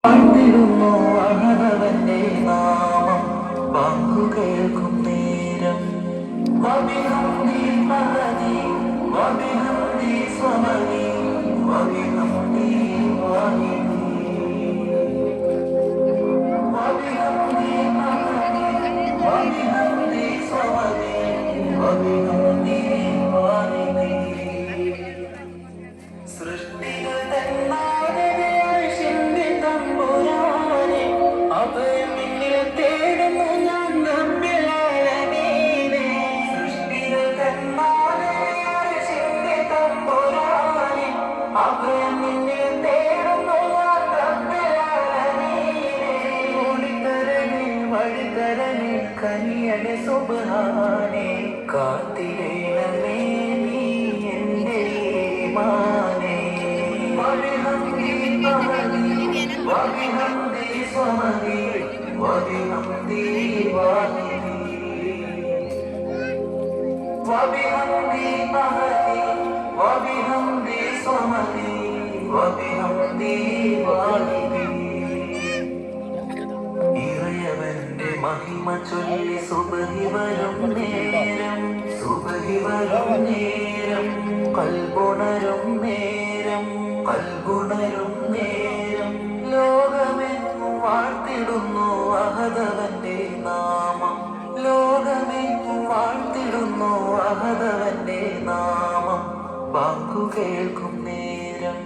വാഴ്ത്തിടുന്നു അഹദവന്റെ നാമം വാക്കു കേൾക്കും നേരം വബിഹംദി മഹദി വബിഹംദി സ്വമദി വബിഹംദി വാഹിദി വബിഹംദി മഹദി വബിഹംദി സ്വമദി വബിഹംദി വാഹിദി സൃഷ്ടികൾ തന്നാലെ തേടുന്നു ഞാൻ നമ്പിലാലമീനെ സൃഷ്ടികൾ തന്നാലെ തമ്പുരാനെ അഭയം നിന്നിൽ തേടുന്നു ഞാൻ നമ്പിലാലമീനെ ഓടിത്തരണേ വഴിതരണേ കനിയണേ സുബ്ഹാനെ കാത്തിരേണമേ നീ എൻ്റെ ഈമാനെ വബിഹംദി മഹദി വബിഹംദി സ്വമദി വബിഹംദി വാഹിദി വബിഹംദി മഹദി വബിഹംദി സ്വമദി വബിഹംദി വാഹിദി ഇറയവന്റെ മഹിമ ചൊല്ലി സുബ്ഹി വരും നേരം സുബ്ഹി വരും നേരം കൽബുണരും നേരം കൽബുണരും നേരം ലോകമെങ്ങും വാഴ്ത്തിടുന്നു അഹദവന്റെ നാമം ലോകമെങ്ങും വാഴ്ത്തിടുന്നു അഹദവന്റെ നാമം വാക്കു കേൾക്കും നേരം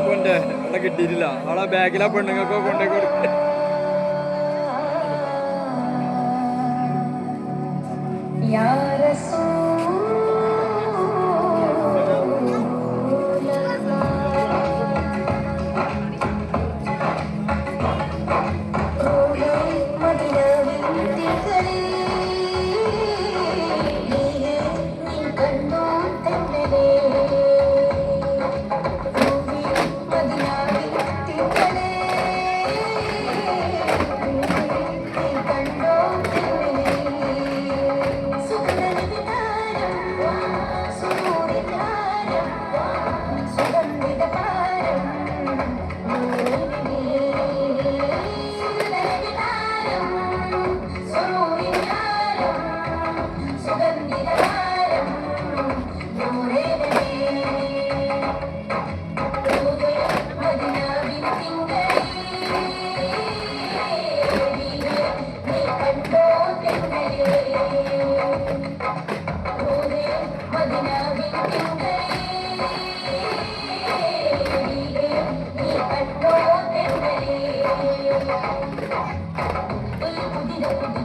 കൊണ്ട് അവിടെ കിട്ടിയിട്ടില്ല അവിടെ ബാഗിലാ പെണ്ണുങ്ങൾക്കോ കൊണ്ടേ കൊടുക്ക Thank you.